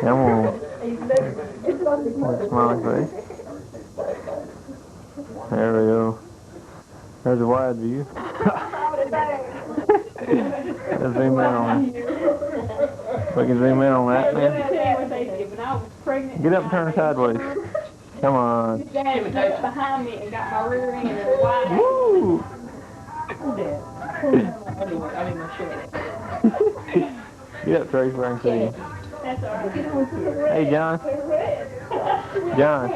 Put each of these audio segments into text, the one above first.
Come on. Smiley face. There we go. There's a wide view. Let's zoom in on that. We can zoom in on that, man. Get up and turn sideways. Come on. Behind me and got my rear end wide. Woo! Get up, Trace, where I can see you. That's all right. Hey, John. John.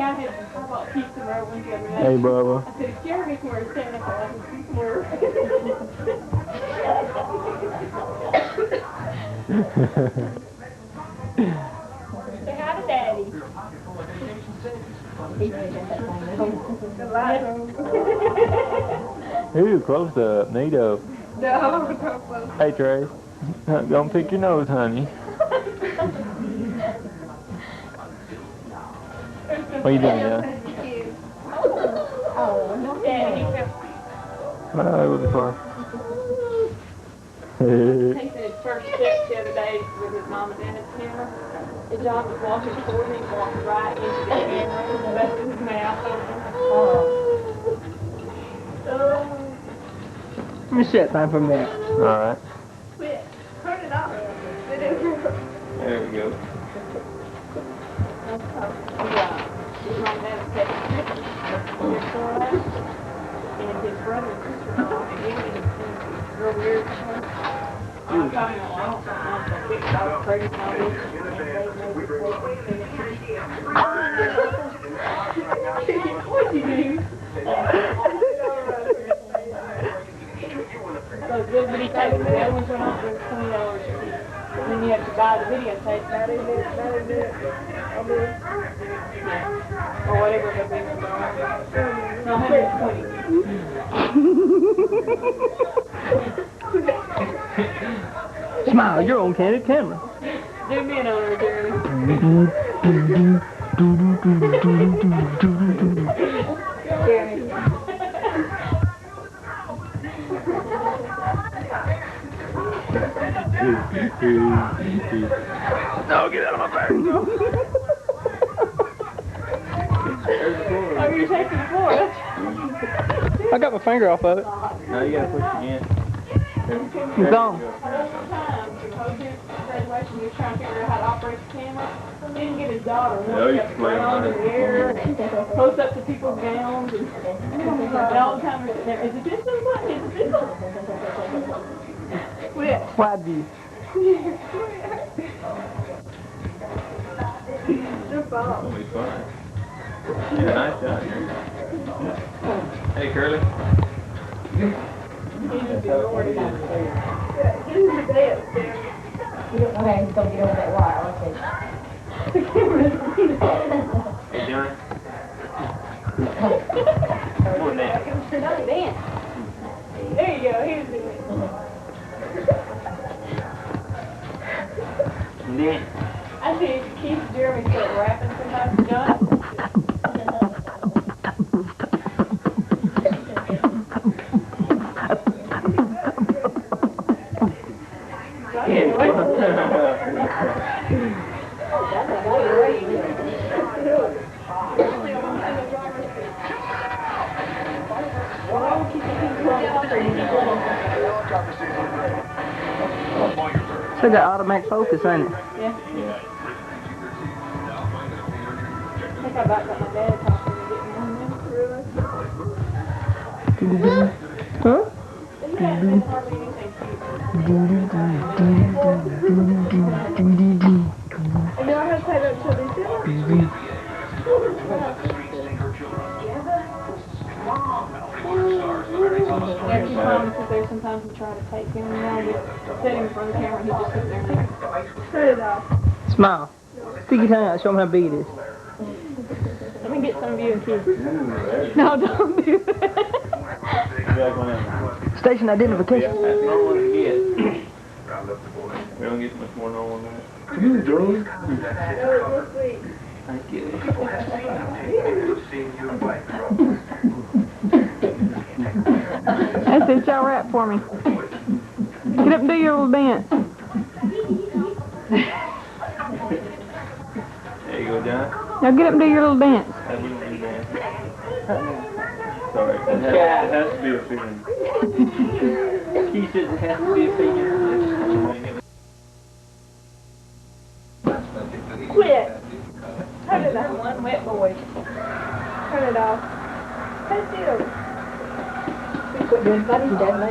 Hey, Bubba. I said, Jeremy's wearing Santa Claus. Say hi to Daddy. Ooh, close up. Neato. No, Hey, Trace. Don't pick your nose, honey. What are you doing, John? Right with the car. He said his first step the other day with his mom and dad's camera. And John was walking toward me, walking right into the camera, and that's his mouth open. Let me sit down for a minute. Alright. Quit. Turn it off. There we go. His mom and dad taking pictures and his brother and sister-in-law and him and it's real weird. I'm talking about long time, so big dog crazy and all this. What'd you do? So good video tape, the other ones went on for $20 each. Then you have to buy the videotape. That is it. I'll do it. Yeah. Or whatever the big ones are. No, 120. Smile, you're on candid camera. Do me an honor, Jeremy. Jeremy. No, get out of my back. Oh, you're taking the floor. I got my finger off of it. No, you gotta push it again. It's on. Graduation, he was trying to figure out how to operate the camera. He didn't get his daughter. Yeah, you can play on in the air, and close up to people's gowns, and all the time we're sitting there. Is it this one? Is it this one? Quit. Wide view. That'll be fun. Yeah, nice shot. Hey, Curly. He's just ignored it. He's in the bed. Okay, he's gonna get over that wire. Okay. The camera's Hey, Johnny. Come on, Dan. There you go. Here's the Dan. I see Keith Jeremy start rapping sometimes. John. So that automatic focus, ain't it? Yeah. I think I about got my dad talking and getting one of them. Huh? Isn't that hardly anything cute? You know how to play that children Yeah, she promised that there sometimes we try to take him, you know, we sit him in front of the camera and he just sits there and Turn it off. Smile. Stick your tongue out, show them how big it is. let me get some of you and Keith. No, don't do that. Station identification. That's not what it gets. We don't get much more normal than that. Come here, darling. That was real sweet. Thank you. That's it, y'all rap for me. Get up and do your little dance. Now get up and do your little dance. I will do that. Sorry, it has to be a feeling. He said it has to be a figure. Quit. Turn it off. One wet boy. Turn it off. Hey, still. Quit doing funny, Dad, now.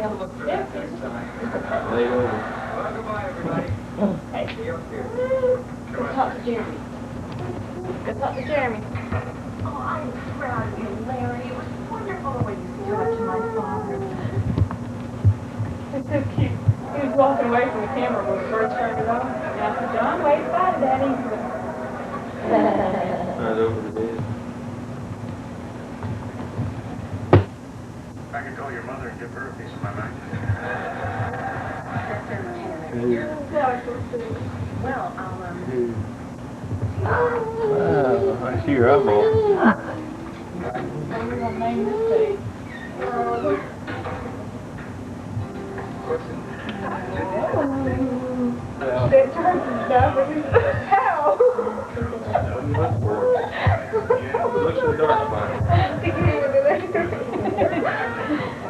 Lay over. Hey. Go talk to Jeremy. Go talk to Jeremy. Oh, I'm proud of you, Larry. It was wonderful the way you stood up to my father. It's so cute. He was walking away from the camera when we first turned it on. And I said, John, wait, bye, Daddy. Right over the bed. I could call your mother and give her a piece of my mind. Well, Wow, I see your eyeball. I'm going to name this page. That turns stuff, but he's how? Looks so dark behind.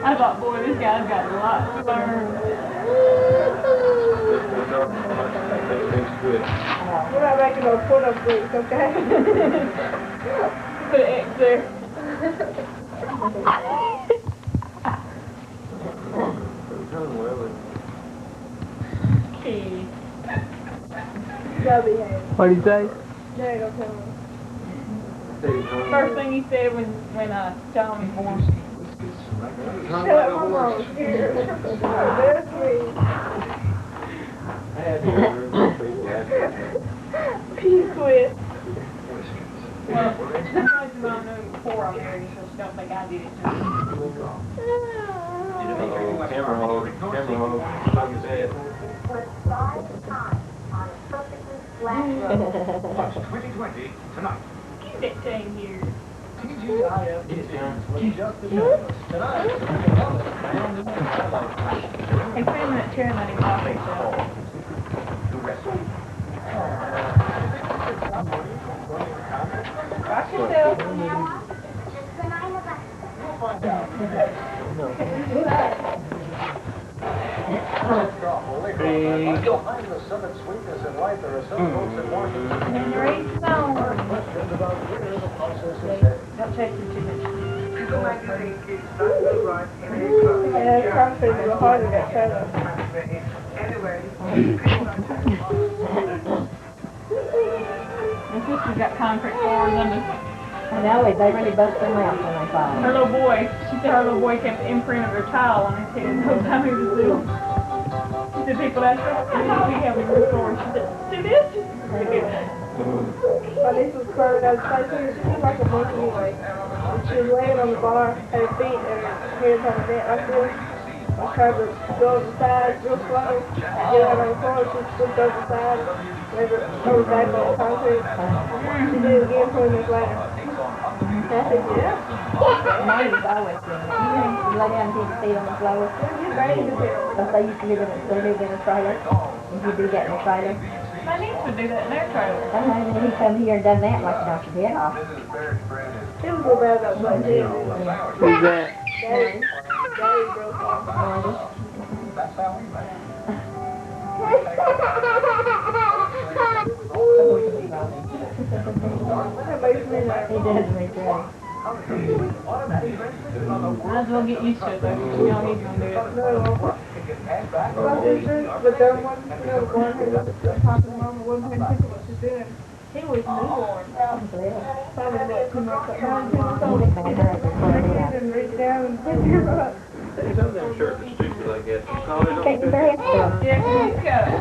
I thought, boy, this guy's got a lot to learn. Everything's good. We're not making no put-up bricks, okay? Put an X there. Key. What did he say? There you go, tell me. First thing he said when John was born. Shut up, my mom's here. That's me. He quit. Well, sometimes your mom knew before I married you, so she don't think I did it too. Camera hold. Like his head. was 5 times on a perfectly flat road. Watch 2020 tonight. Keep that thing here. Hey, put him in that chair and let him talk himself. Watch yourself. Behind the summit sweetness in life, there are some folks that want you to And you're ready to go. questions about where the process is headed. Don't take you too much. Yeah, it's probably a little hard to get set up. My sister's got concrete floors under I know it, they really bust them out when they fall. her little boy. She said her little boy kept the imprint of her towel on his head the whole time he was little. She said, people asked her, we have a good story. She said, see this? My niece was curved out of place. She was like a monkey anyway. And she was laying on the bar at her feet and her head on the net like this. I tried to go to the side real slow. Get out on the floor. She flipped over the side. Laid her back on the concrete. She did it again 20 minutes later. I said, yeah. Mommy's always doing it. You lay down and keep your feet on the floor. You're ready to do Because they used to live in a trailer. And you do that in a trailer. My niece would do that in their trailer. And then he come here and done that like you knocked your head off. it. was so bad outside too. Who's that? Daddy broke off. That's how we met. That makes me laugh. He does me too. Might as well get used to it though, because you know he's going to do it. No. My sister, the dumb one, you know, the one who was talking to mom, wasn't paying attention to what she's doing. He was newborn. Probably about 2 months old. 9 old. He didn't reach down and pick her up. Some of them shirts are stupid, I guess. No, they don't Take your fit. breath down. Yeah, he's got it.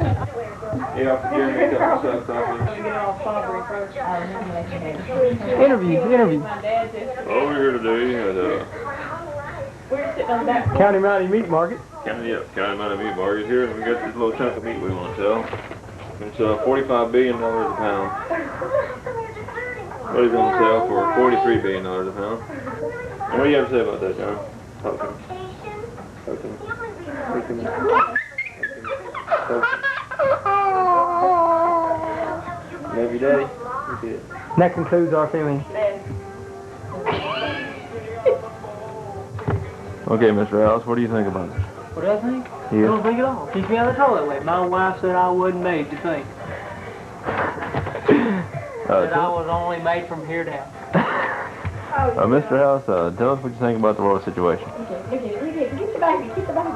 Yeah, I'll forget me a couple sucks off I'm going to get it all slobbery first. I remember that. Interviews. My dad did. Well, we're here today at We're just sitting on the back porch. County Mountain Meat Market. County Mountain Meat Market here, and we got this little chunk of meat we want to sell. It's $45 billion a pound. What are you going to sell for $43 billion a pound? And what do you have to say about that, John? Talk to me. Talk to me. Talk to me. Talk to me. Love you, Daddy. good. That concludes our filming. Okay, Mr. Alice, what do you think about it? What do I think? I Yeah. don't think at all. Keeps me out of the toilet way. My wife said I wasn't made to think. That I was only made from here down. Mr. House, tell us what you think about the world situation. Look at it. Get the baby. Get the baby.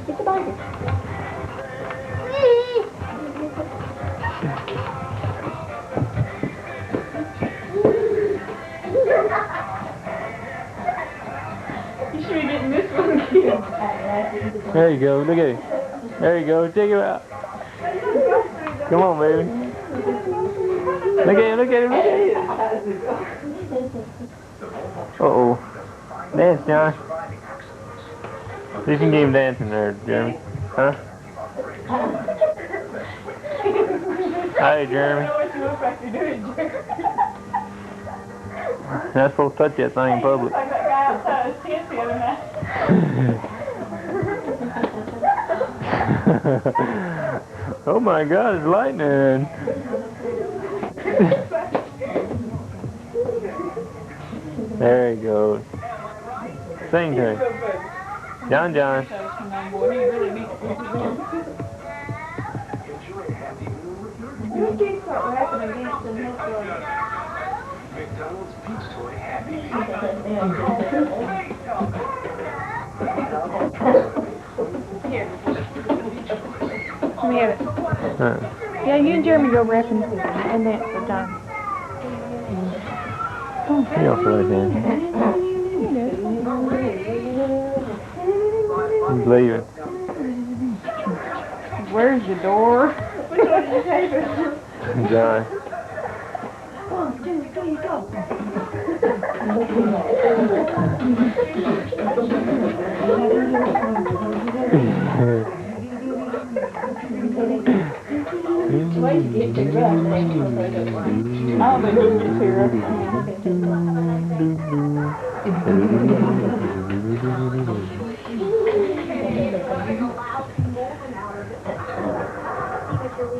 Get the baby. You should be getting this one, kid. There you go, look at it. There you go, take him out. Come on, baby. Look at him, look at him, look at him. Uh-oh. Dance, John. You can get him dancing there, Jeremy. Huh? Hey, Jeremy. Not supposed to touch that thing in public. Like that guy outside his tent the other night. Oh my God, it's lightning. There he goes. Sing to him. John John. You can't start rapping against the next one. McDonald's Peach Toy Happy Here. Let me have it. Yeah, you and Jeremy go rapping and dance for time. He also like dancing. He's leaving. Where's your door? John. 1, 2, 3, go. I don't think we can hear it.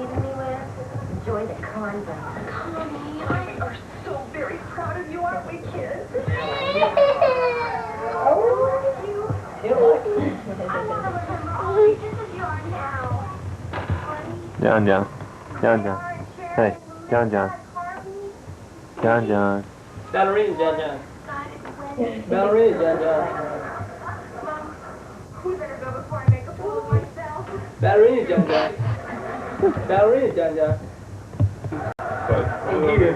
Enjoy the convo. Connie, we are so very proud of you, aren't we, kids? I love you. I love him always just as you are now. John John. John John. Hey, John John. John John. Ballerina, John John. Ballerina, John John. We better go before I make a fool of myself. Ballerina, John John. Ballerina, John John. Oh, here.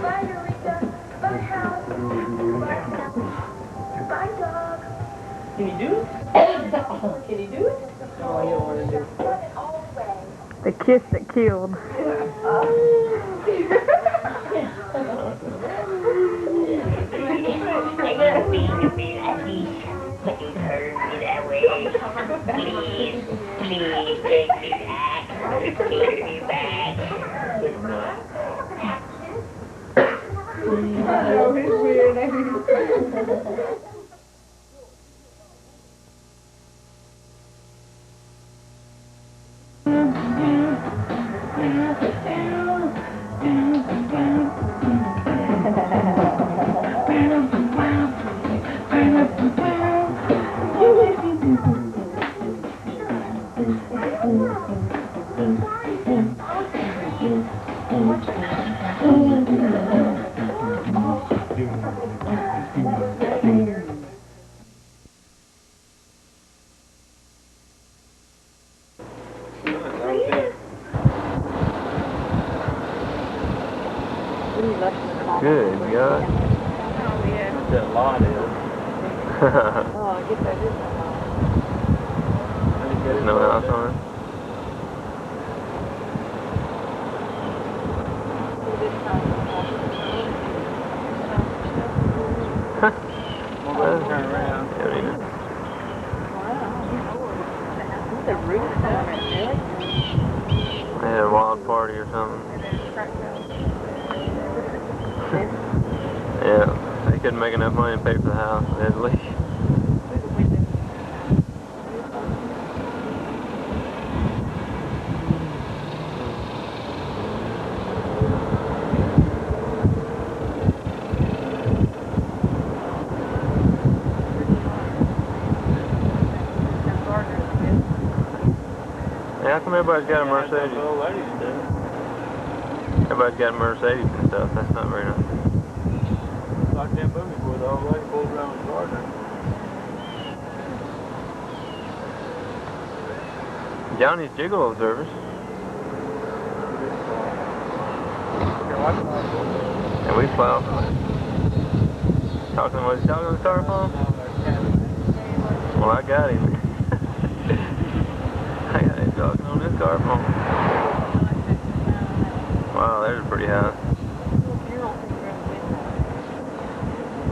Bye, Eureka. Bye, house. Bye, Sally. Bye, dog. Can you do it? Can you do it? No, I don't want to do it. The kiss that killed. Please take me back. Take me back. Oh, he's weird. Good God. Oh, yeah. That lot is. Oh, I get that. There's no house on it. Turn around. Yeah, I mean, The roof on it, really? they had a wild party or something. Yeah, they couldn't make enough money to pay for the house. They had to leave. how come everybody's got a Mercedes? Everybody's got a Mercedes and stuff. That's not very nice. Like that movie where the old lady pulled around the garden. Johnny's Gigolo service. And we plowed. Talking, was he talking on the styrofoam? Well, I got him. I got him talking on this styrofoam. Wow, there's a pretty house.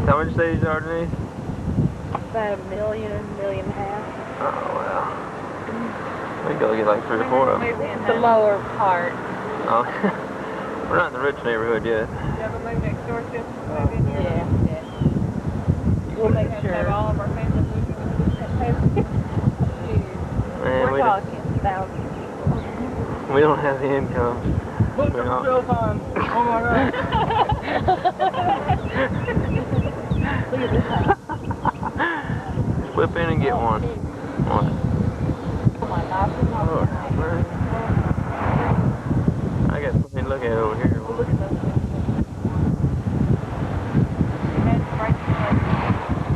How much you say these are, Denise? About $1 million, $1.5 million. Oh, wow. We go get like 3 or 4 of them. The lower part. Oh, we're not in the rich neighborhood yet. Yeah, but maybe next door to us, maybe in here. Yeah. We'll make sure. Have all of our family moving. Man, We're talking thousands. We don't have the income. Look at the real time. Oh my God. Look at this house. Flip in and get one. Oh my gosh. Oh, man. I got something to look at over here. Look at those.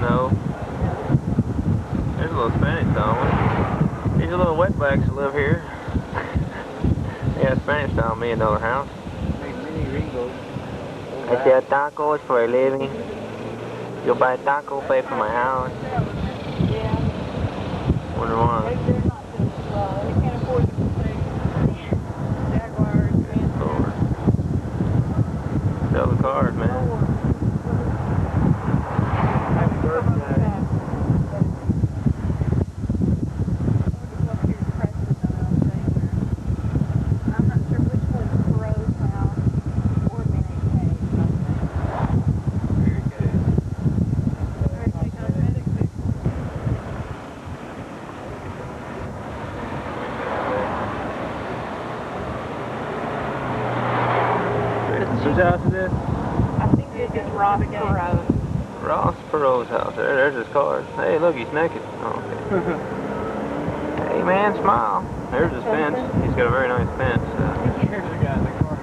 No. There's a little Spanish style one. These are little wetbacks that live here. They got Spanish style $1 million house. I sell tacos for a living. You'll buy a taco, pay for my house. Yeah. Wonder why. Maybe they're not just, they can't afford to stay Jaguars and Lord. Sell the cars, man. Happy birthday. I'm not sure which one's Rose House or Mary Kay. Very good. Mary Kay Cosmetics. Whose house is this? I think this is Ross Perot. Ross Perot's house. There's his cars. Hey, look, he's naked. Oh, okay. Hey, man, smile. There's his fence. He's got a very nice fence. Here's the guy in the car.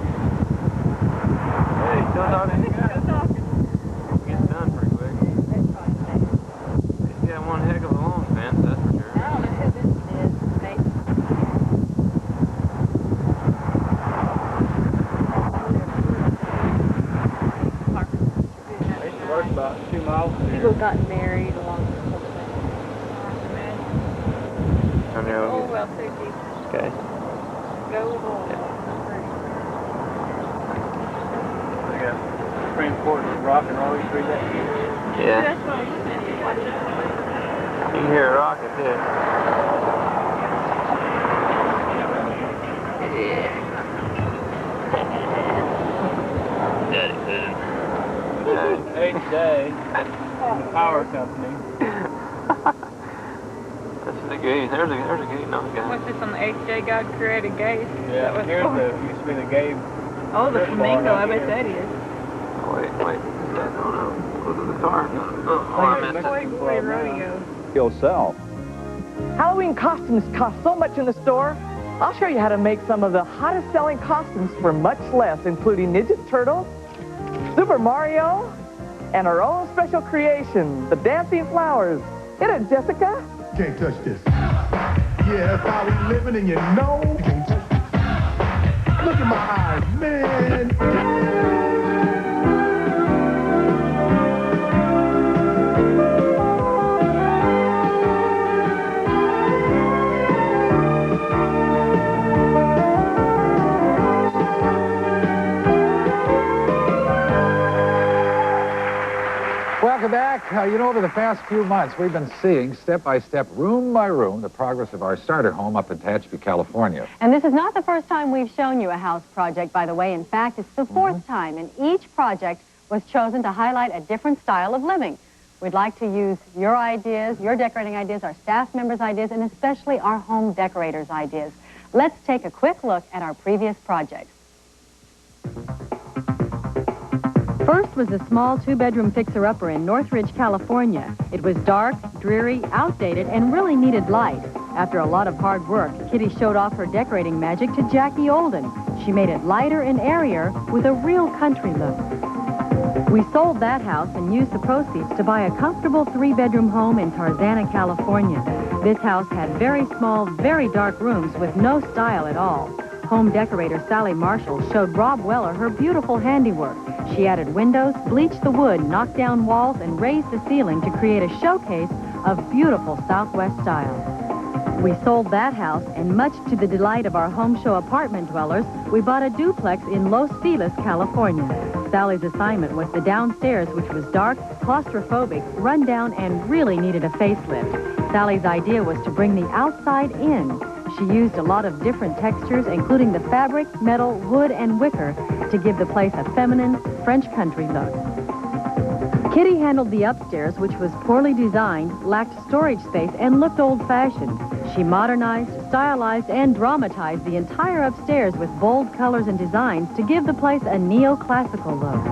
Hey, still talking? Still talking. Gets done pretty quick. He's got one heck of a long fence, that's for sure. I don't know who this is. Maybe. They used to work about 2 miles from People here. got married along the whole thing. I know. Oh, well, Susie. Okay. Go with oil. They got Supreme Court rock and roll. You read that? Yeah. That's what I said. You can hear a rocket, too. Daddy said. Eighth day in the power company. That's the gate. There's a gate. No, guy. What's this on the HJ God created gate? Yeah, here's the used to be the Gabe. Oh, the flamingo, I bet that is. Oh, wait. Oh, no. Look at the car. Oh, I missed it. Boy, rodeo. Yourself. Halloween costumes cost so much in the store. I'll show you how to make some of the hottest selling costumes for much less, including Ninja Turtle, Super Mario, and our own special creation, the Dancing Flowers. Get it, Jessica? Can't touch this. Yeah, that's how we living, and you know you can't touch this. Look at my eyes, man. Welcome back. You know, over the past few months, we've been seeing step by step, room by room, the progress of our starter home up in Tehachapi, California. And this is not the first time we've shown you a house project, by the way. In fact, it's the fourth time, and each project was chosen to highlight a different style of living. We'd like to use your ideas, your decorating ideas, our staff members' ideas, and especially our home decorators' ideas. Let's take a quick look at our previous projects. First was a small two-bedroom fixer-upper in Northridge, California. It was dark, dreary, outdated, and really needed light. After a lot of hard work, Kitty showed off her decorating magic to Jackie Olden. She made it lighter and airier with a real country look. We sold that house and used the proceeds to buy a comfortable 3-bedroom home in Tarzana, California. This house had very small, very dark rooms with no style at all. Home decorator Sally Marshall showed Rob Weller her beautiful handiwork. She added windows, bleached the wood, knocked down walls, and raised the ceiling to create a showcase of beautiful Southwest style. We sold that house, and much to the delight of our home show apartment dwellers, we bought a duplex in Los Feliz, California. Sally's assignment was the downstairs, which was dark, claustrophobic, run down, and really needed a facelift. Sally's idea was to bring the outside in. She used a lot of different textures, including the fabric, metal, wood, and wicker, to give the place a feminine, French country look. Kitty handled the upstairs, which was poorly designed, lacked storage space, and looked old-fashioned. She modernized, stylized, and dramatized the entire upstairs with bold colors and designs to give the place a neoclassical look.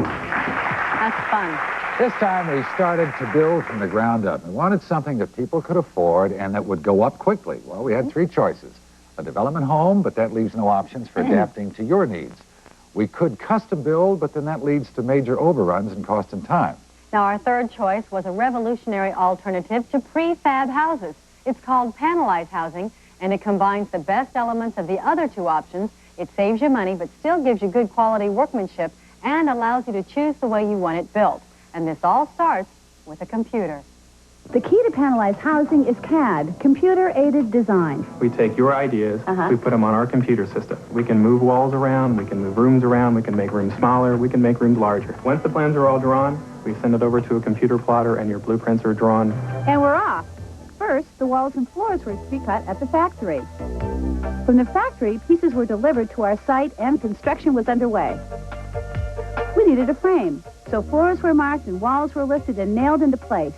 That's fun. This time we started to build from the ground up. We wanted something that people could afford and that would go up quickly. Well, we had 3 choices. A development home, but that leaves no options for adapting to your needs. We could custom build, but then that leads to major overruns in cost and time. Now, our third choice was a revolutionary alternative to prefab houses. It's called panelized housing, and it combines the best elements of the other 2 options. It saves you money, but still gives you good quality workmanship and allows you to choose the way you want it built. And this all starts with a computer. The key to panelized housing is CAD, computer-aided design. We take your ideas, we put them on our computer system. We can move walls around, we can move rooms around, we can make rooms smaller, we can make rooms larger. Once the plans are all drawn, we send it over to a computer plotter and your blueprints are drawn. And we're off. First, the walls and floors were pre-cut at the factory. From the factory, pieces were delivered to our site and construction was underway. We needed a frame, so floors were marked and walls were lifted and nailed into place.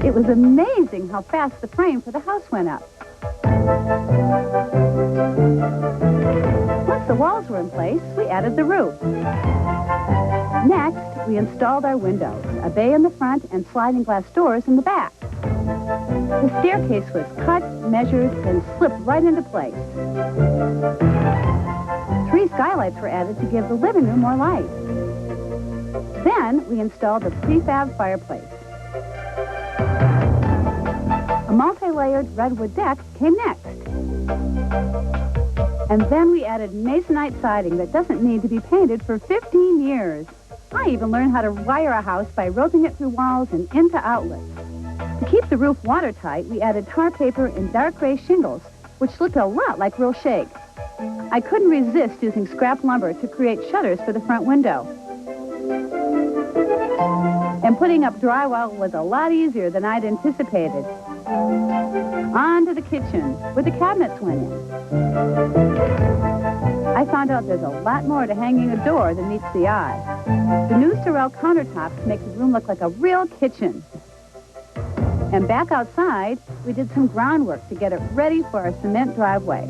It was amazing how fast the frame for the house went up. Once the walls were in place, we added the roof. Next, we installed our windows, a bay in the front and sliding glass doors in the back. The staircase was cut, measured, and slipped right into place. 3 skylights were added to give the living room more light. Then, we installed a prefab fireplace. A multi-layered redwood deck came next. And then we added masonite siding that doesn't need to be painted for 15 years. I even learned how to wire a house by roping it through walls and into outlets. To keep the roof watertight, we added tar paper and dark gray shingles, which looked a lot like real shake. I couldn't resist using scrap lumber to create shutters for the front window. And putting up drywall was a lot easier than I'd anticipated. On to the kitchen, where the cabinets went in. I found out there's a lot more to hanging a door than meets the eye. The new Sorel countertops make the room look like a real kitchen. And back outside, we did some groundwork to get it ready for our cement driveway.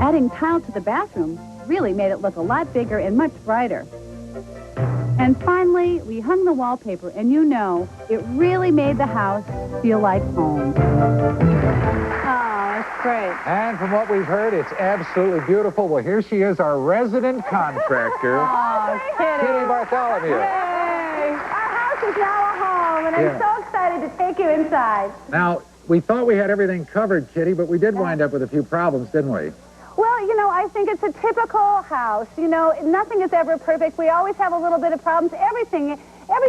Adding tile to the bathroom really made it look a lot bigger and much brighter. And finally, we hung the wallpaper, and you know, it really made the house feel like home. Oh, that's great. And from what we've heard, it's absolutely beautiful. Well, here she is, our resident contractor, Kitty Bartholomew. Yay! Our house is now a home, and I'm so excited to take you inside. Now, we thought we had everything covered, Kitty, but we did wind up with a few problems, didn't we? Well, you know, I think it's a typical house. You know, nothing is ever perfect. We always have a little bit of problems. Every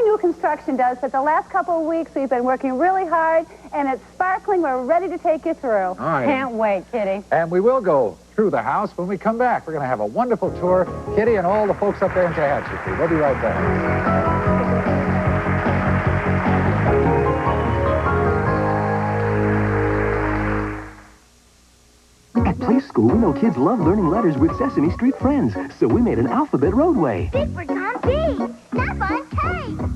new construction does, but the last couple of weeks we've been working really hard, and it's sparkling. We're ready to take you through. All right. Can't wait, Kitty. And we will go through the house when we come back. We're going to have a wonderful tour. Kitty and all the folks up there in Tehachapi. We'll be right back. At Play School, we know kids love learning letters with Sesame Street friends, so we made an alphabet roadway. Different on T, not on K.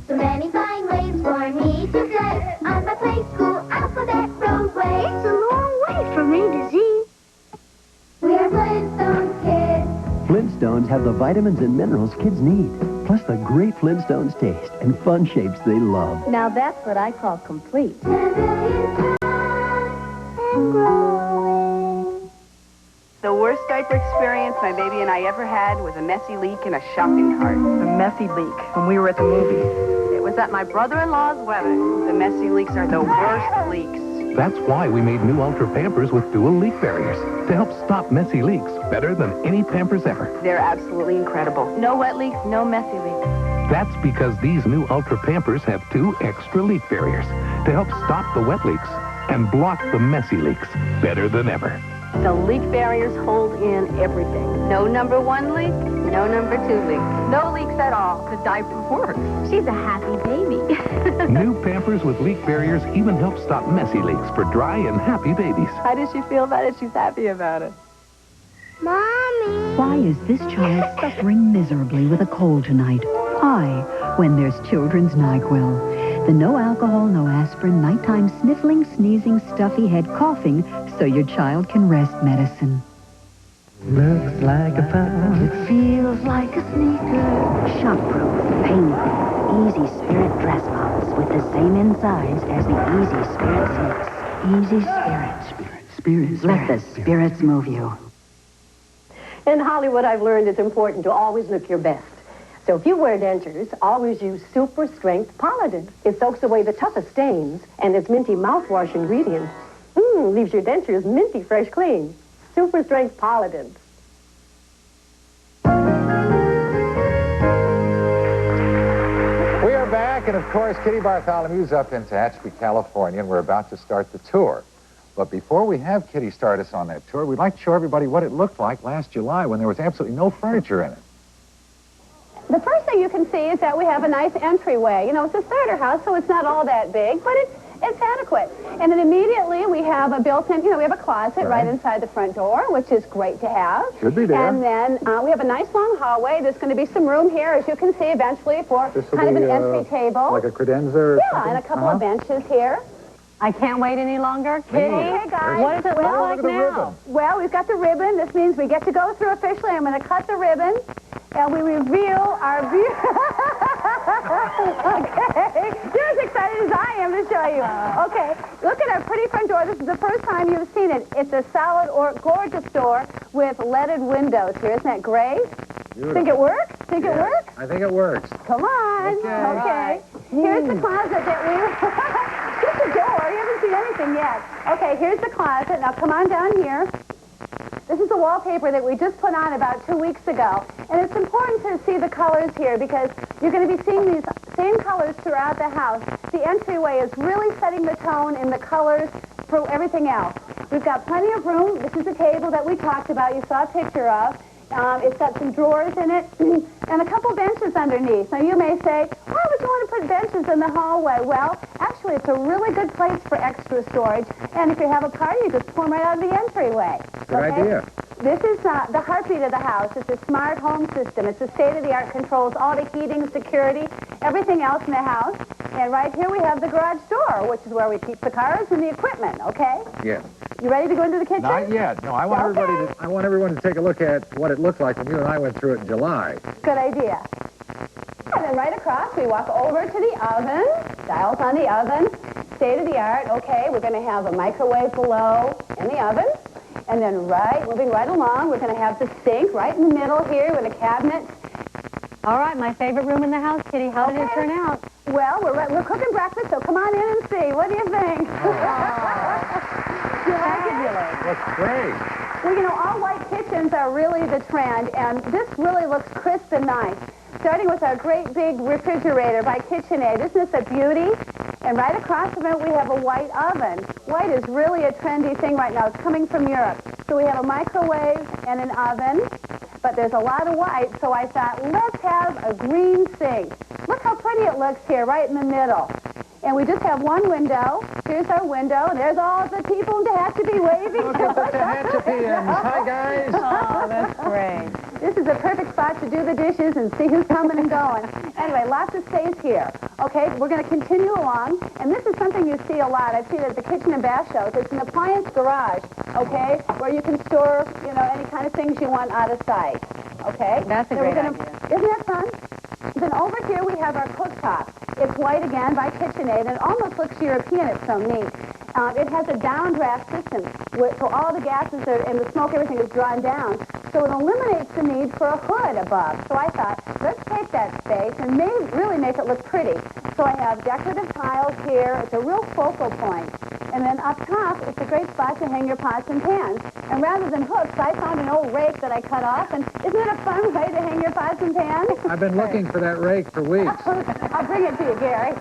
So many fine ways for me to play on my Play School alphabet roadway. It's a long way from A to Z. We are Flintstone kids. Flintstone Flintstones have the vitamins and minerals kids need, plus the great Flintstones taste and fun shapes they love. Now that's what I call complete. The worst diaper experience my baby and I ever had was a messy leak in a shopping cart. A messy leak when we were at the movies. It was at my brother-in-law's wedding. The messy leaks are the worst leaks. That's why we made new Ultra Pampers with dual leak barriers to help stop messy leaks better than any Pampers ever. They're absolutely incredible. No wet leaks, no messy leaks. That's because these new Ultra Pampers have 2 extra leak barriers to help stop the wet leaks and block the messy leaks better than ever. The leak barriers hold in everything. No number 1 leak, no number 2 leak. No leaks at all. The diaper works. She's a happy baby. New Pampers with leak barriers even help stop messy leaks for dry and happy babies. How does she feel about it? She's happy about it. Mommy! Why is this child suffering miserably with a cold tonight? Why, when there's children's NyQuil, the no alcohol, no aspirin, nighttime sniffling, sneezing, stuffy head coughing, so your child can rest medicine. Looks like a fun. It feels like a sneaker. Shockproof, pain-proof, Easy Spirit dress moms with the same insides as the Easy Spirit sneaks. Easy Spirit. Let the spirits move you. In Hollywood, I've learned it's important to always look your best. So if you wear dentures, always use Super Strength Polident. It soaks away the toughest stains, and its minty mouthwash ingredient leaves your dentures minty fresh clean. Super Strength Polident. We are back, and of course, Kitty Bartholomew's up in Tehachapi, California, and we're about to start the tour. But before we have Kitty start us on that tour, we'd like to show everybody what it looked like last July when there was absolutely no furniture in it. The first thing you can see is that we have a nice entryway. You know, it's a starter house, so it's not all that big, but it's adequate. And then immediately we have a built-in, we have a closet right inside the front door, which is great to have. Should be there. And then we have a nice long hallway. There's going to be some room here, as you can see, eventually for kind of an entry table. Like a credenza or something? And a couple of benches here. I can't wait any longer. Kitty, hey guys. what does it look like now? Well, we've got the ribbon. This means we get to go through officially. I'm going to cut the ribbon, and we reveal our view. Okay. You're as excited as I am to show you. Okay. Look at our pretty front door. This is the first time you've seen it. It's a solid or gorgeous door with leaded windows here. Isn't that great? Beautiful. Think it works? Think it works? I think it works. Come on. Okay. Here's the closet that we... Just the door. You haven't seen anything yet. Okay, here's the closet. Now come on down here. This is the wallpaper that we just put on about 2 weeks ago. And it's important to see the colors here because you're going to be seeing these same colors throughout the house. The entryway is really setting the tone in the colors for everything else. We've got plenty of room. This is the table that we talked about. You saw a picture of. It's got some drawers in it and a couple benches underneath. Now, you may say, why would you want to put benches in the hallway? Well, actually, it's a really good place for extra storage. And if you have a party, you just pull them right out of the entryway. Good idea. This is the heartbeat of the house. It's a smart home system. It's a state-of-the-art, controls all the heating, security, everything else in the house. And right here we have the garage door, which is where we keep the cars and the equipment, okay? Yes. You ready to go into the kitchen? Not yet. No, I want everyone to take a look at what it looked like when you and I went through it in July. Good idea. And then right across, we walk over to the oven. Dials on the oven. State-of-the-art. Okay, we're going to have a microwave below in the oven. And then moving right along, we're going to have the sink right in the middle here with a cabinet. All right, my favorite room in the house, Kitty. How did it turn out? Well, we're cooking breakfast, so come on in and see. What do you think? Fabulous. Looks great. Well, you know, all white kitchens are really the trend, and this really looks crisp and nice. Starting with our great big refrigerator by KitchenAid. Isn't this a beauty? And right across from it, we have a white oven. White is really a trendy thing right now. It's coming from Europe. So we have a microwave and an oven, but there's a lot of white, so I thought, let's have a green sink. Look how pretty it looks here, right in the middle. And we just have one window. Here's our window, and there's all the people in Tehachapi waving. Look at the Tehachapians. Hi, guys. Oh, that's great. This is a perfect spot to do the dishes and see who's coming and going. Anyway, lots of space here. Okay, we're going to continue along, and this is something you see a lot. I've seen it at the kitchen and bath shows. It's an appliance garage, okay, where you can store, you know, any kind of things you want out of sight. Okay? That's a So great idea. Isn't that fun? Then over here we have our cooktop. It's white again by KitchenAid, and it almost looks European. It's so neat. It has a downdraft system, so all the gases and the smoke, everything is drawn down. So it eliminates the need for a hood above. So I thought, let's take that space and really make it look pretty. So I have decorative tiles here. It's a real focal point. And then up top, it's a great spot to hang your pots and pans. And rather than hooks, I found an old rake that I cut off. And isn't it a fun way to hang your pots and pans? I've been looking for that rake for weeks. I'll bring it to you, Gary.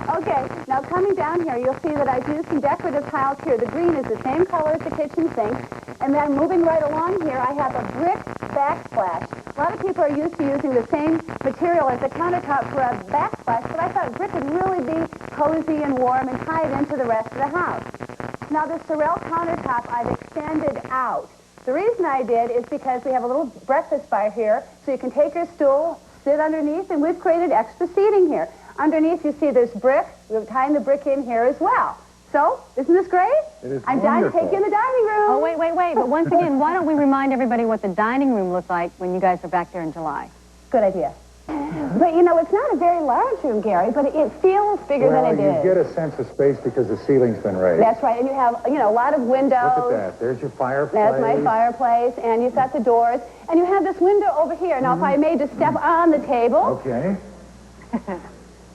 Okay, now coming down here, you'll see that I've used some decorative tiles here. The green is the same color as the kitchen sink. And then moving right along here, I have a brick backsplash. A lot of people are used to using the same material as the countertop for a backsplash, but I thought brick would really be cozy and warm and tie it into the rest of the house. Now the Sorel countertop I've extended out. The reason I did is because we have a little breakfast bar here, so you can take your stool, sit underneath, and we've created extra seating here. Underneath, you see there's brick. We're tying the brick in here as well. So, isn't this great? It is I'm dying to take you in the dining room. Oh, wait. But once again, why don't we remind everybody what the dining room looked like when you guys were back there in July? Good idea. But, you know, it's not a very large room, Gary, but it feels bigger than it is. Well, you get a sense of space because the ceiling's been raised. That's right, and you have, you know, a lot of windows. Look at that. There's your fireplace. That's my fireplace, and you've got the doors, and you have this window over here. Now, if I may just step on the table. Okay.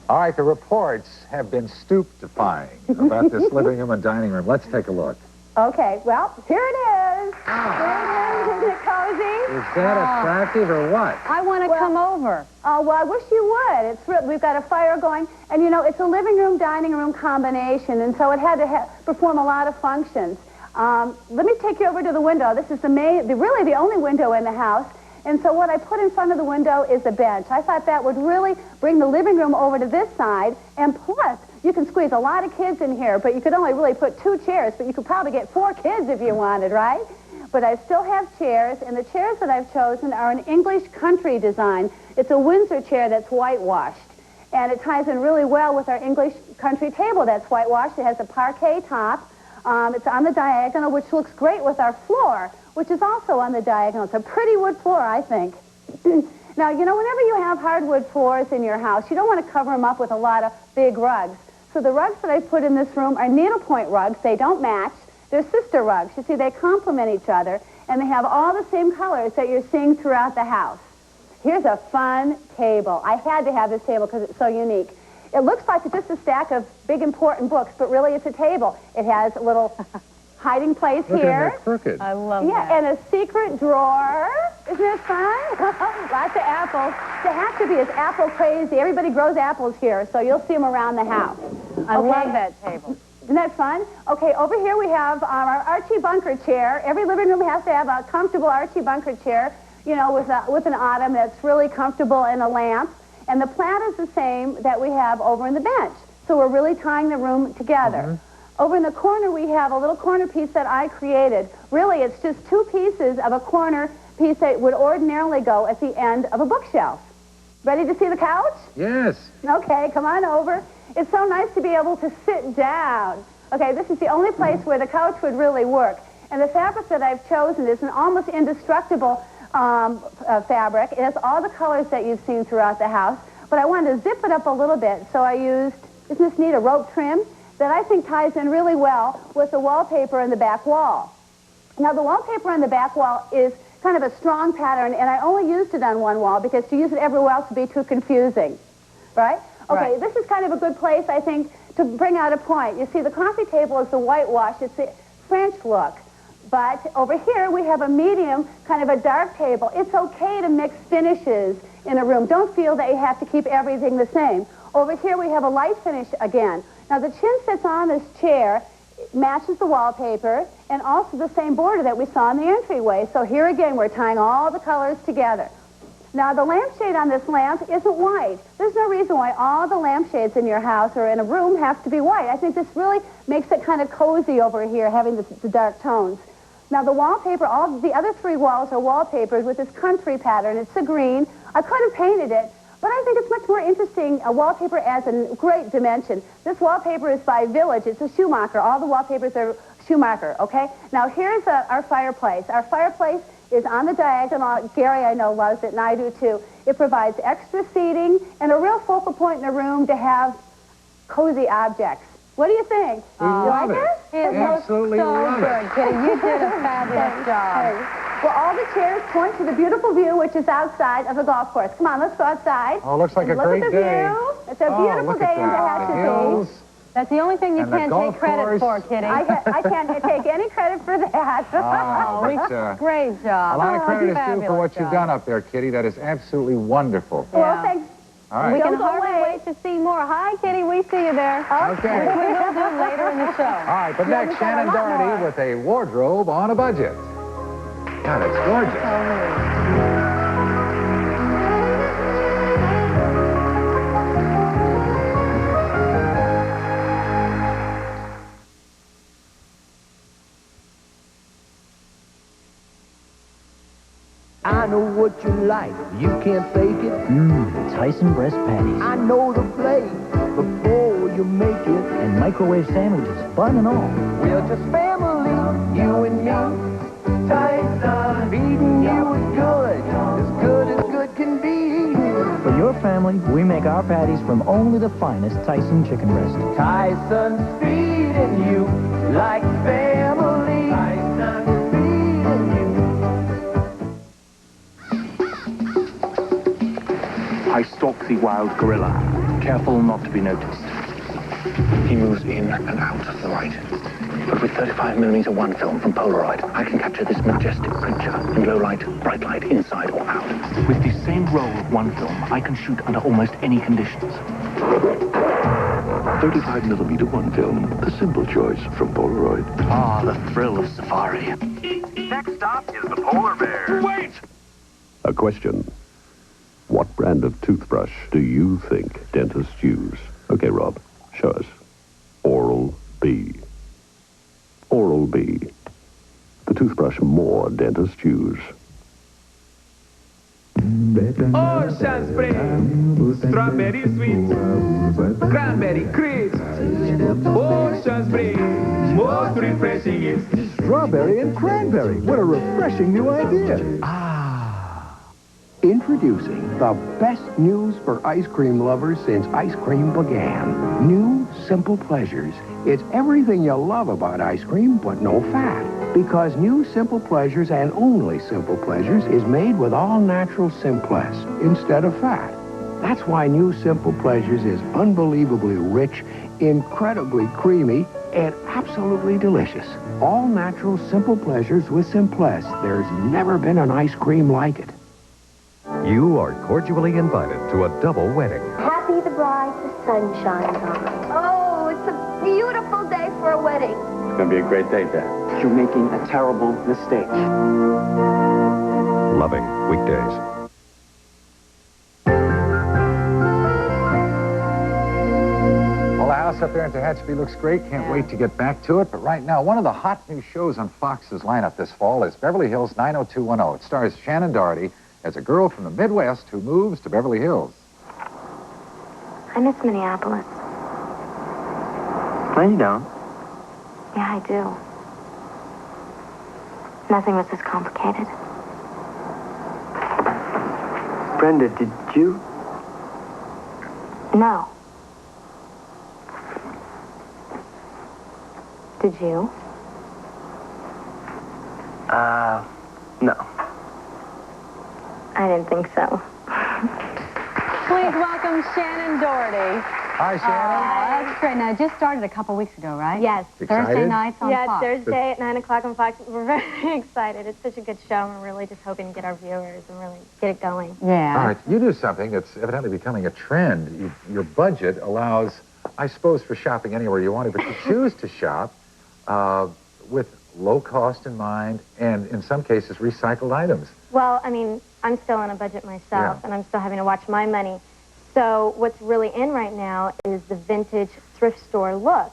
All right, the reports have been stupefying about this living room and dining room. Let's take a look. Okay, well, here it is. Here it is. Isn't it cozy? Is that attractive or what? I want to come over. Oh, well, I wish you would. We've got a fire going, and, you know, it's a living room, dining room combination, and so it had to perform a lot of functions. Let me take you over to the window. This is really the only window in the house. And so what I put in front of the window is a bench. I thought that would really bring the living room over to this side. And plus, you can squeeze a lot of kids in here, but you could only really put 2 chairs, but you could probably get 4 kids if you wanted, right? But I still have chairs, and the chairs that I've chosen are an English country design. It's a Windsor chair that's whitewashed. And it ties in really well with our English country table that's whitewashed. It has a parquet top. It's on the diagonal, which looks great with our floor, which is also on the diagonal. It's a pretty wood floor, I think. Now, you know, whenever you have hardwood floors in your house, you don't want to cover them up with a lot of big rugs. So the rugs that I put in this room are needlepoint rugs. They don't match. They're sister rugs. You see, they complement each other, and they have all the same colors that you're seeing throughout the house. Here's a fun table. I had to have this table because it's so unique. It looks like it's just a stack of big, important books, but really it's a table. It has a little hiding place Look here. at that crooked. I love Yeah, that. and a secret drawer. Isn't it fun? Lots of apples. They have to be. It's apple crazy. Everybody grows apples here, so you'll see them around the house. I love that table. Isn't that fun? Okay, over here we have our Archie Bunker chair. Every living room has to have a comfortable Archie Bunker chair, you know, with an ottoman that's really comfortable and a lamp. And the plaid is the same that we have over in the bench. So we're really tying the room together. Over in the corner, we have a little corner piece that I created. Really, it's just 2 pieces of a corner piece that would ordinarily go at the end of a bookshelf. Ready to see the couch? Yes. Okay, come on over. It's so nice to be able to sit down. Okay, this is the only place where the couch would really work. And the fabric that I've chosen is an almost indestructible fabric. It has all the colors that you've seen throughout the house. But I wanted to zip it up a little bit, so I used, isn't this neat, a rope trim that I think ties in really well with the wallpaper in the back wall. Now, the wallpaper on the back wall is kind of a strong pattern, and I only used it on one wall because to use it everywhere else would be too confusing, right? Okay, this is kind of a good place, I think, to bring out a point. You see, the coffee table is the whitewash. It's the French look. But over here, we have a medium, kind of a dark table. It's okay to mix finishes in a room. Don't feel that you have to keep everything the same. Over here, we have a light finish again. Now, the chin sits on this chair, matches the wallpaper, and also the same border that we saw in the entryway. So here again, we're tying all the colors together. Now, the lampshade on this lamp isn't white. There's no reason why all the lampshades in your house or in a room have to be white. I think this really makes it kind of cozy over here, having the dark tones. Now the wallpaper, all the other three walls are wallpapered with this country pattern. It's a green. I could have painted it, but I think it's much more interesting. A wallpaper adds a great dimension. This wallpaper is by Village. It's a Schumacher. All the wallpapers are Schumacher, okay? Now here's our fireplace. Our fireplace is on the diagonal. Gary, I know, loves it, and I do too. It provides extra seating and a real focal point in a room to have cozy objects. What do you think? We love like it. Absolutely love it. Kitty, you did a fabulous job. Well, all the chairs point to the beautiful view, which is outside of the golf course. Come on, let's go outside. Oh, looks like a Look great at the day. View. It's a beautiful day in Tehachapi. That's the only thing you And the can't golf take credit course. for, Kitty. I can't take any credit for that. Oh, Great job. a lot of credit is due for Fabulous what you've job. done up there, Kitty. That is absolutely wonderful. Well, thanks. All right. We can Don't go hardly away. wait to see more. Hi, Kitty. We see you there. Okay. Which we will do later in the show. All right, but Yeah, next, we've got a Shannon lot Doherty more. with a wardrobe on a budget. God, it's gorgeous. I know what you like, you can't fake it. Tyson breast patties. I know the place before you make it. And microwave sandwiches, bun and all. We're just family, you and me. Tyson, feeding you is good as good can be. For your family, we make our patties from only the finest Tyson chicken breast. Tyson's feeding you like family. Tyson's feeding you. I stalk the wild gorilla, careful not to be noticed. He moves in and out of the light. But with 35mm one film from Polaroid, I can capture this majestic creature in low light, bright light, inside or out. With the same roll of one film, I can shoot under almost any conditions. 35mm one film, the simple choice from Polaroid. Ah, the thrill of safari. Next stop is the polar bear. Wait! A question. What brand of toothbrush do you think dentists use? Okay, Rob, show us. Oral-B. Oral-B. The toothbrush more dentists use. Ocean spray, strawberry sweet, cranberry crisp. Ocean spray, most refreshing is Strawberry and cranberry. What a refreshing new idea. Introducing the best news for ice cream lovers since ice cream began. New Simple Pleasures. It's everything you love about ice cream, but no fat. Because new Simple Pleasures and only Simple Pleasures is made with all natural Simpless instead of fat. That's why new Simple Pleasures is unbelievably rich, incredibly creamy, and absolutely delicious. All natural Simple Pleasures with Simpless. There's never been an ice cream like it. You are cordially invited to a double wedding. Happy the bride the sun shines on. Oh, it's a beautiful day for a wedding. It's going to be a great day, Dad. You're making a terrible mistake. Loving weekdays. Well, the house up there in Tehachapi looks great. Can't wait to get back to it. But right now, one of the hot new shows on Fox's lineup this fall is Beverly Hills 90210. It stars Shannon Doherty as a girl from the Midwest who moves to Beverly Hills. I miss Minneapolis. No, you don't. Yeah, I do. Nothing was as complicated. Brenda, did you? No. Did you? No. I didn't think so. Please welcome Shannon Doherty. Hi, Shannon. That's great. Now, it just started a couple weeks ago, right? Yes. Thursday nights on Yeah, Fox. Thursday at 9 o'clock on Fox. We're very excited. It's such a good show, and we're really just hoping to get our viewers and really get it going. Yeah. All right, you do something that's evidently becoming a trend. Your budget allows, I suppose, for shopping anywhere you want to, but you choose to shop with low cost in mind and, in some cases, recycled items. Well, I mean, I'm still on a budget myself, and I'm still having to watch my money. So what's really in right now is the vintage thrift store look.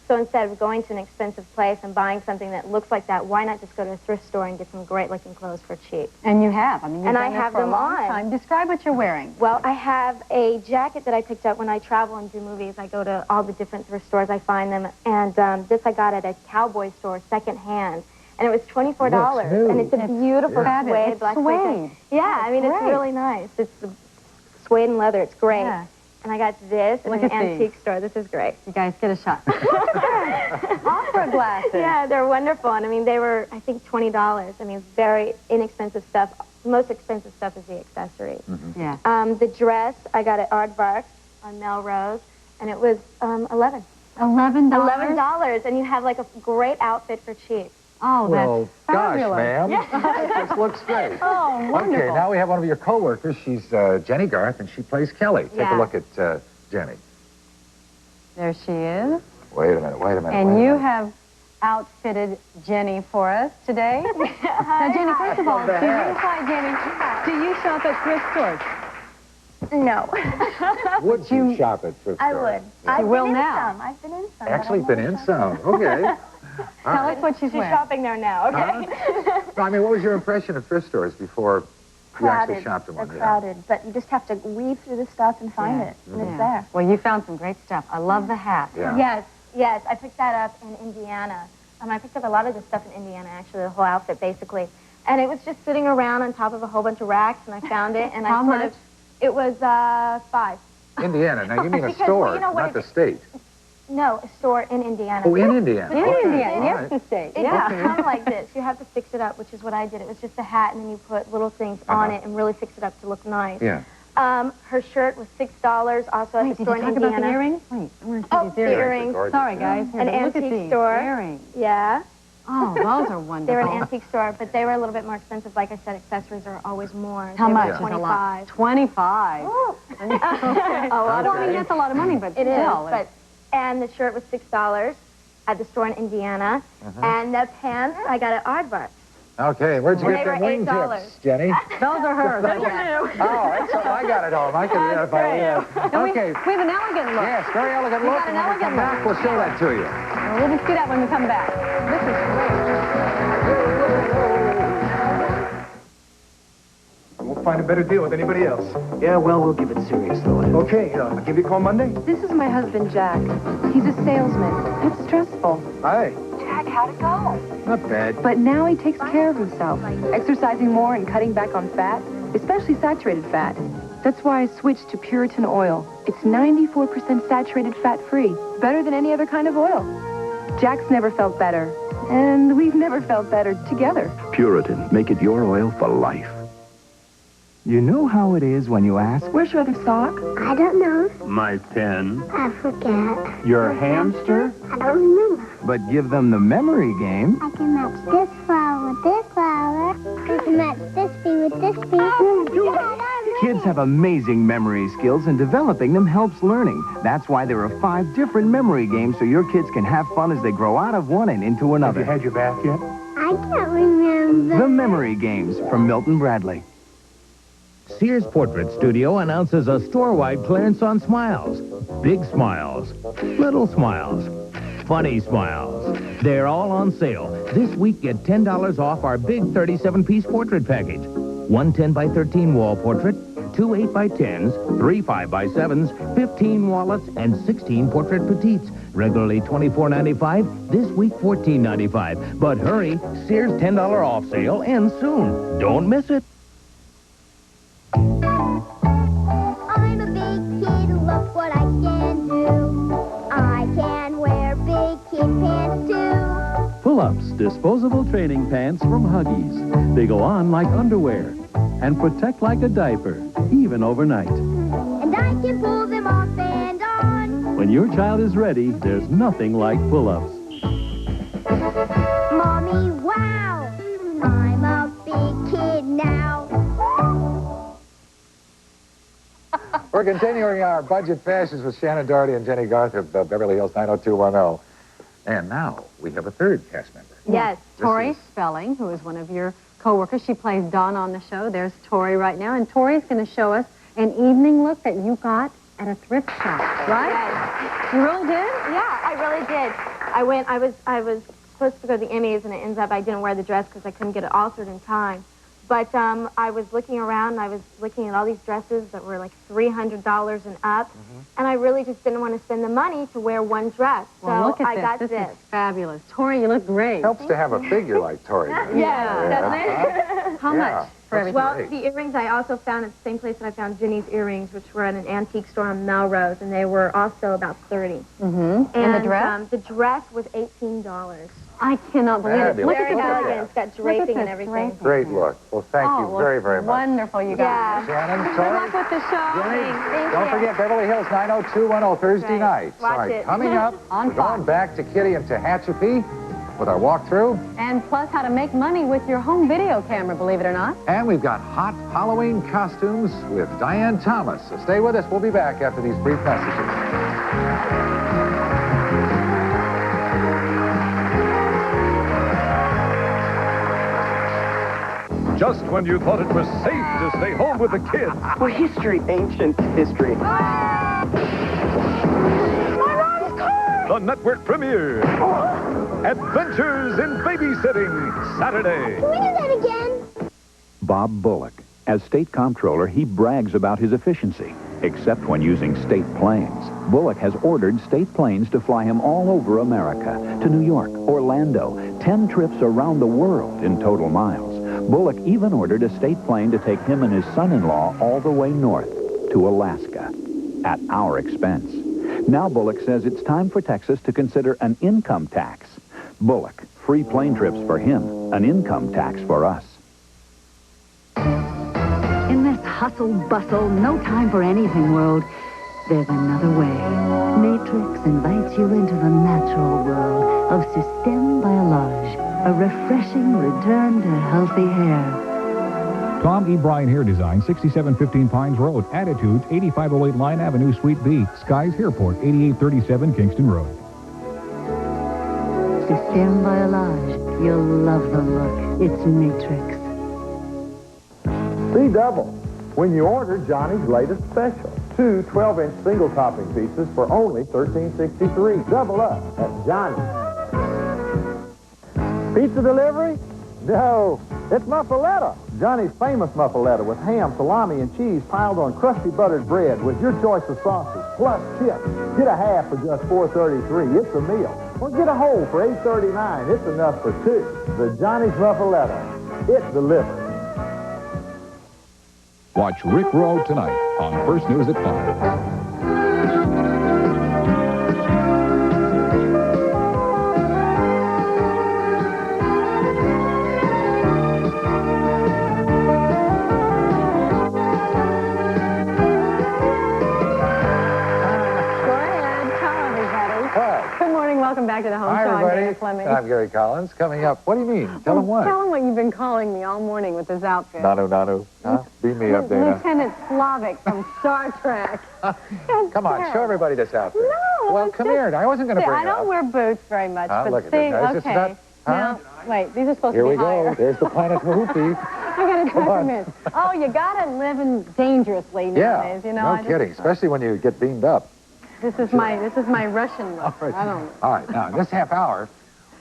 So instead of going to an expensive place and buying something that looks like that, why not just go to a thrift store and get some great-looking clothes for cheap? And you have. I mean, you've And done I this have for a them long on. time. Describe what you're wearing. Well, I have a jacket that I picked up when I travel and do movies. I go to all the different thrift stores. I find them. And this I got at a cowboy store, secondhand. And it was $24. And it's a beautiful suede. It's black suede. Yeah, I mean, it's great. really nice. It's the suede and leather. It's great. Yeah. And I got this in Look an at these. antique store. This is great. You guys get a shot. Opera glasses. Yeah, they're wonderful. And I mean, they were, I think, $20. I mean, very inexpensive stuff. The most expensive stuff is the accessories. Yeah. The dress I got at Aardvarks on Melrose, and it was $11. $11? $11, and you have like a great outfit for cheap. Oh, Well, that's gosh, fabulous. ma'am. This looks great. Oh, wonderful. Okay, now we have one of your co-workers. She's Jenny Garth, and she plays Kelly. Take a Yeah. look at Jenny. There she is. Wait a minute, wait a minute. And wait a you minute. have outfitted Jenny for us today. Now, Jenny, first of all, Love the to hat. unify Jenny, do you shop at thrift stores? No. Would you shop at thrift I stores? would. Yeah. I've will been in now. some. I've been in some. Actually been in some. Okay. Tell us what she's She's wearing. shopping there now, okay? No, I mean, what was your impression of thrift stores before you actually shopped at one? They're crowded, but you just have to weave through the stuff and find it, and it's there. Well, you found some great stuff. I love the hat. Yeah. Yes, I picked that up in Indiana. I picked up a lot of the stuff in Indiana, actually, the whole outfit, basically. And it was just sitting around on top of a whole bunch of racks, and I found it, and How I sort much? of, it was $5. Indiana. Now, you mean a Because, store, you know what not the state. No, a store in Indiana. Oh, in Indiana. In Okay. Indiana, All yes, right. the state. It Yeah. doesn't come like this. You have to fix it up, which is what I did. It was just a hat, and then you put little things on it and really fix it up to look nice. Yeah. Her shirt was $6, also Wait, at the did store you in talk Indiana. about the earrings? Wait, I want to see Oh, these the earrings. earrings. Gorgeous. Sorry, guys. An Look at antique these store. earrings. Yeah. Oh, those are wonderful. They were an antique store, but they were a little bit more expensive. Like I said, accessories are always more. How They much were is a lot? 25. 25. A lot Well, I mean, that's a lot of money, but It is, still. but and the shirt was $6 at the store in Indiana, and the pants I got at Aardvarks. Okay, where'd you They get them were wing $8. tips, Jenny? Those are hers. Those are new. Oh, that's something I got at home. I can identify that. And Okay. we have an elegant look. Yes, very elegant We look. got an And when we come elegant back, look. we'll show that to you. And we'll just see that when we come back. This is We'll find a better deal with anybody else. Yeah, well, we'll give it serious thought. Okay, I'll give you a call Monday. This is my husband, Jack. He's a salesman. It's stressful. Hi. Jack, how'd it go? Not bad. But now he takes care of himself, exercising more and cutting back on fat, especially saturated fat. That's why I switched to Puritan oil. It's 94% saturated fat-free, better than any other kind of oil. Jack's never felt better, and we've never felt better together. Puritan. Make it your oil for life. You know how it is when you ask, Where's your other sock? I don't know. My pen. I forget. your hamster, I don't remember. but give them the memory game. I can match this flower with this flower. I can match this bee with this bee. Kids have amazing memory skills, and developing them helps learning. That's why there are 5 different memory games so your kids can have fun as they grow out of one and into another. Have you had your bath yet? I can't remember. The Memory Games from Milton Bradley. Sears Portrait Studio announces a store-wide clearance on smiles. Big smiles, little smiles, funny smiles. They're all on sale. This week, get $10 off our big 37-piece portrait package. 1 10x13 wall portrait, 2 8x10s, 3 5x7s, 15 wallets, and 16 portrait petites. Regularly $24.95, this week $14.95. But hurry, Sears $10 off sale ends soon. Don't miss it. I'm a big kid, look what I can do. I can wear big kid pants too. Pull-ups, disposable training pants from Huggies. They go on like underwear and protect like a diaper, even overnight. And I can pull them off and on. When your child is ready, there's nothing like pull-ups. Mommy, wow! I'm a big kid now. We're continuing our budget fashions with Shannon Doherty and Jenny Garth of Beverly Hills 90210. And now we have a third cast member. Yes, Tori Spelling, who is one of your co-workers. She plays Dawn on the show. There's Tori right now. And Tori's going to show us an evening look that you got at a thrift shop, right? Yes. You really did? Yeah, I really did. I was supposed to go to the Emmys, and it ends up I didn't wear the dress because I couldn't get it altered in time. But I was looking around, and I was looking at all these dresses that were like $300 and up, and I really just didn't want to spend the money to wear one dress. Well, so look at I got this. This is fabulous. Tori, you look great. Helps to have a figure like Tori. Yeah, doesn't it? How much for everything? Well, the earrings I also found at the same place that I found Ginny's earrings, which were at an antique store on Melrose, and they were also about $30. And the dress? The dress was $18. I cannot believe it. Look at Very the elegant. It's got draping and everything. Great look. Well, thank you very, very much. Wonderful, you guys. Shannon, Good Tori. luck with the show. Thank Don't you. forget Beverly Hills 90210 Thursday Right. nights. Watch All right, it. coming up, On we're going Fox. back to Kitty and Tehachapi with our walkthrough. And plus how to make money with your home video camera, believe it or not. And we've got hot Halloween costumes with Diane Thomas. So stay with us. We'll be back after these brief messages. Just when you thought it was safe to stay home with the kids. For history, ancient history. The network premiere. Adventures in Babysitting, Saturday. Can we do that again? Bob Bullock. As state comptroller, he brags about his efficiency, except when using state planes. Bullock has ordered state planes to fly him all over America, to New York, Orlando, 10 trips around the world in total miles. Bullock even ordered a state plane to take him and his son-in-law all the way north to Alaska, at our expense. Now Bullock says it's time for Texas to consider an income tax. Bullock, free plane trips for him, an income tax for us. In this hustle, bustle, no time for anything world, there's another way. Matrix invites you into the natural world of Système Biolage, a refreshing return to healthy hair. Tom E. Bryan Hair Design, 6715 Pines Road. Attitudes, 8508 Line Avenue, Suite B. Skies Hairport, 8837 Kingston Road. Système Biolage, you'll love the look. It's Matrix. See double when you order Johnny's latest special. 2 12-inch single topping pieces for only $13.63. Double up at Johnny's. Pizza delivery? No, it's muffaletta. Johnny's famous muffaletta with ham, salami, and cheese piled on crusty buttered bread with your choice of sauces, plus chips. Get a half for just $4.33. It's a meal. Or get a whole for $8.39. It's enough for 2. The Johnny's muffaletta. It delivers. Watch Rick Rowe tonight on First News at 5. Welcome back to the Home Hi, Show. everybody. I'm Dana Fleming. I'm Gary Collins. Coming up, what do you mean? Tell them what. Tell them what you've been calling me all morning with this outfit. Nanu. Huh? Beat me up, Dana. Lieutenant Slavic from Star Trek. Come on, show everybody this outfit. No. Well, come here. I wasn't going to bring I it up. don't wear boots very much, but look at see, this. okay. Now, wait, these are supposed Here to we be higher. go. There's the planet Whoopi. I got to tuck them in. Oh, you got to live in dangerously nowadays, you know. No kidding, especially when you get beamed up. This is my Russian look. All right. I don't. All right, now, this half hour,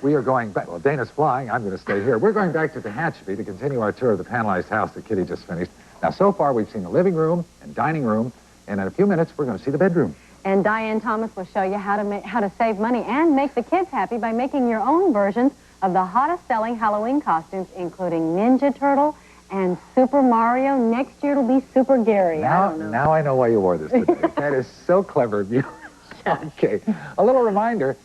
we are going back. Well, Dana's flying. I'm going to stay here. We're going back to Tehachapi to continue our tour of the panelized house that Kitty just finished. Now, so far, we've seen the living room and dining room, and in a few minutes, we're going to see the bedroom. And Diane Thomas will show you how to save money and make the kids happy by making your own versions of the hottest-selling Halloween costumes, including Ninja Turtle and Super Mario. Next year, it'll be Super Gary. Now I know why you wore this today. That is so clever of you. Okay. A little reminder,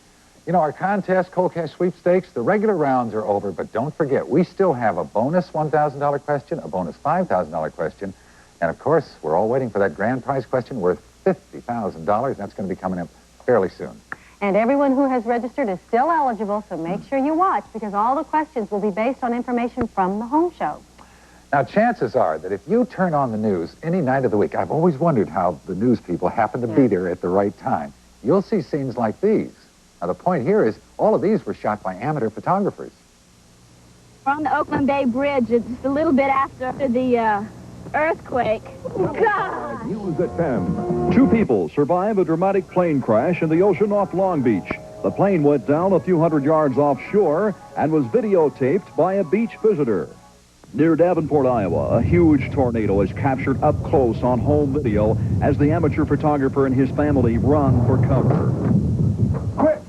you know, our contest, Cold Cash Sweepstakes, the regular rounds are over, but don't forget, we still have a bonus $1,000 question, a bonus $5,000 question, and of course, we're all waiting for that grand prize question worth $50,000. That's going to be coming up fairly soon. And everyone who has registered is still eligible, so make sure you watch, because all the questions will be based on information from the home show. Now, chances are that if you turn on the news any night of the week, I've always wondered how the news people happen to be there at the right time. You'll see scenes like these. Now, the point here is all of these were shot by amateur photographers. We're on the Oakland Bay Bridge. It's just a little bit after the earthquake. News at 10. 2 people survive a dramatic plane crash in the ocean off Long Beach. The plane went down a few hundred yards offshore and was videotaped by a beach visitor. Near Davenport, Iowa, a huge tornado is captured up close on home video as the amateur photographer and his family run for cover. Quick!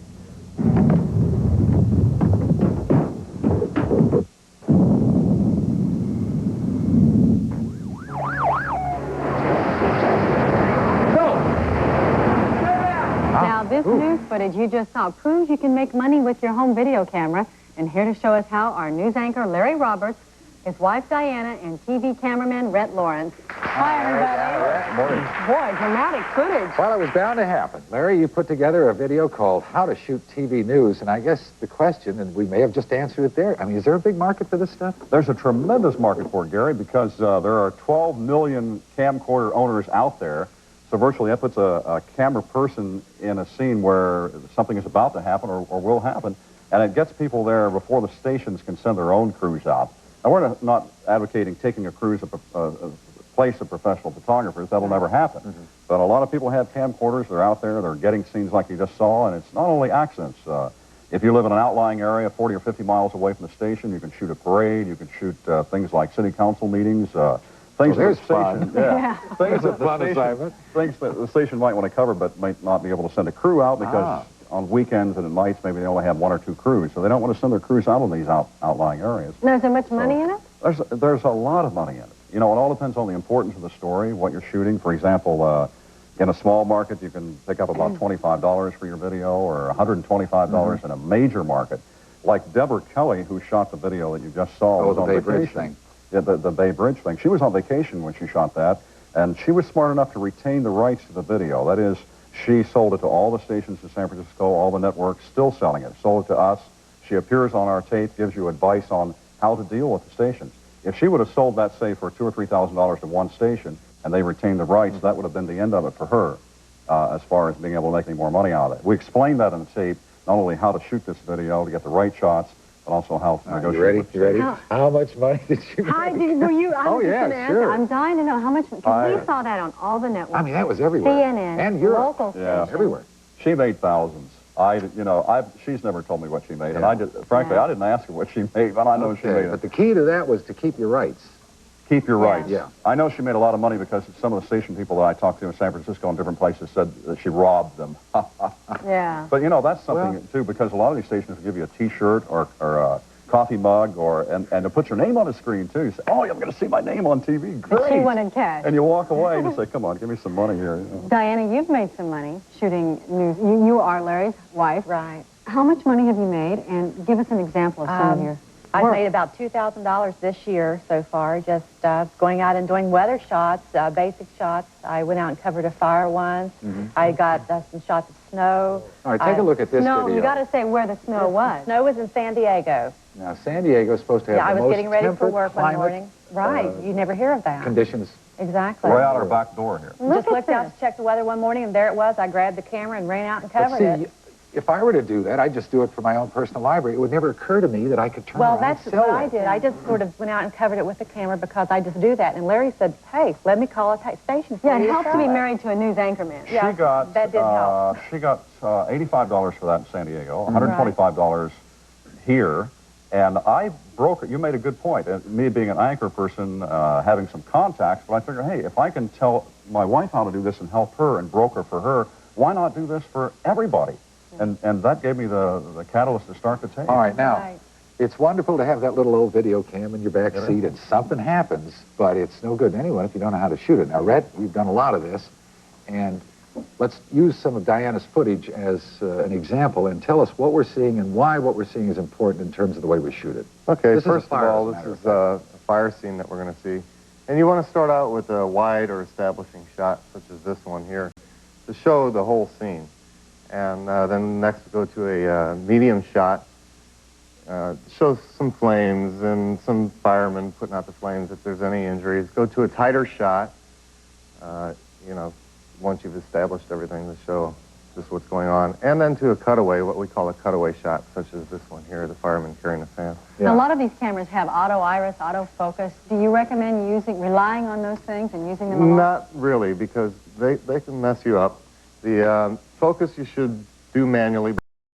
Now, this news footage you just saw proves you can make money with your home video camera. And here to show us how are news anchor Larry Roberts, his wife Diana, and TV cameraman Rhett Lawrence. Hi, everybody. Morning. Boy, dramatic footage. Well, it was bound to happen. Larry, you put together a video called How to Shoot TV News, and I guess the question, and we may have just answered it there, I mean, is there a big market for this stuff? There's a tremendous market for it, Gary, because there are 12 million camcorder owners out there. So virtually that puts a camera person in a scene where something is about to happen or will happen, and it gets people there before the stations can send their own crews out. Now, we're not advocating taking a cruise place of professional photographers. That'll never happen. But a lot of people have camcorders. They're out there. They're getting scenes like you just saw, and it's not only accidents. If you live in an outlying area 40 or 50 miles away from the station, you can shoot a parade. You can shoot things like city council meetings, things that the station, things that the station might want to cover but might not be able to send a crew out because on weekends and at nights maybe they only have 1 or 2 crews, so they don't want to send their crews out on these outlying areas. Now, is there much money in it? There's a lot of money in it. You know, it all depends on the importance of the story, what you're shooting. For example, in a small market, you can pick up about $25 for your video or $125 in a major market. Like Deborah Kelly, who shot the video that you just saw, was on Bay vacation. Bridge thing. Yeah, the Bay Bridge thing. She was on vacation when she shot that, and she was smart enough to retain the rights to the video. That is, she sold it to all the stations in San Francisco, all the networks, still selling it. Sold it to us. She appears on our tape, gives you advice on how to deal with the stations. If she would have sold that, say, for $2,000 or $3,000 to one station, and they retained the rights, that would have been the end of it for her, as far as being able to make any more money out of it. We explained that in the tape, not only how to shoot this video to get the right shots, but also how to negotiate. You ready? How much money did you make? Oh, yeah, sure. I'm dying to know how much, because we saw that on all the networks. I mean, that was everywhere. CNN, and Europe. local stations. Everywhere. She made thousands. She's never told me what she made, and I didn't ask her what she made, but I know she made it. But the key to that was to keep your rights. Keep your rights. Yeah. I know she made a lot of money because some of the station people that I talked to in San Francisco and different places said that she robbed them. Yeah. But, that's something, too, because a lot of these stations will give you a T-shirt or a coffee mug and to put your name on the screen, too. You say, oh, I'm going to see my name on TV. Great. She wanted cash. And you walk away and you say, come on, give me some money here. Diana, you've made some money shooting news. You are Larry's wife. Right. How much money have you made? And give us an example of some of your I've work. made about $2,000 this year so far, just going out and doing weather shots, basic shots. I went out and covered a fire once. I got some shots of snow. All right, take a look at this No, video. you got to say where the snow was. Snow was in San Diego. Now, San Diego is supposed to have I the was most getting ready for temperate work one climate, morning. Right, you never hear of that. Conditions. Exactly. Right out our back door here. Just looked out to check the weather one morning, and there it was. I grabbed the camera and ran out and covered it. If I were to do that, I'd just do it for my own personal library. It would never occur to me that I could turn around that's and sell what I it. did. I just sort of went out and covered it with the camera because I just do that. And Larry said, hey, let me call a station for Yeah, you it to helps to sell be it. married to a news anchorman. Yeah, that did help. She got $85 for that in San Diego, $125 here, and I broke it. You made a good point. Me being an anchor person, having some contacts, but I figured, hey, if I can tell my wife how to do this and help her and broker for her, why not do this for everybody? And that gave me the catalyst to start the tape. All right, now, it's wonderful to have that little old video cam in your back seat, and something happens, but it's no good to anyone if you don't know how to shoot it. Now, Rhett, we've done a lot of this, and let's use some of Diana's footage as an example and tell us what we're seeing and why what we're seeing is important in terms of the way we shoot it. Okay, This is first a fire, of all, as a this matter is a fire scene that we're going to see. And you want to start out with a wide or establishing shot, such as this one here, to show the whole scene. And then next go to a medium shot, show some flames and some firemen putting out the flames if there's any injuries. Go to a tighter shot, once you've established everything to show just what's going on. And then to a cutaway, what we call a cutaway shot, such as this one here, the fireman carrying the fan. Now, a lot of these cameras have auto iris, auto focus. Do you recommend relying on those things and using them a lot? Not really, because they can mess you up. The focus you should do manually.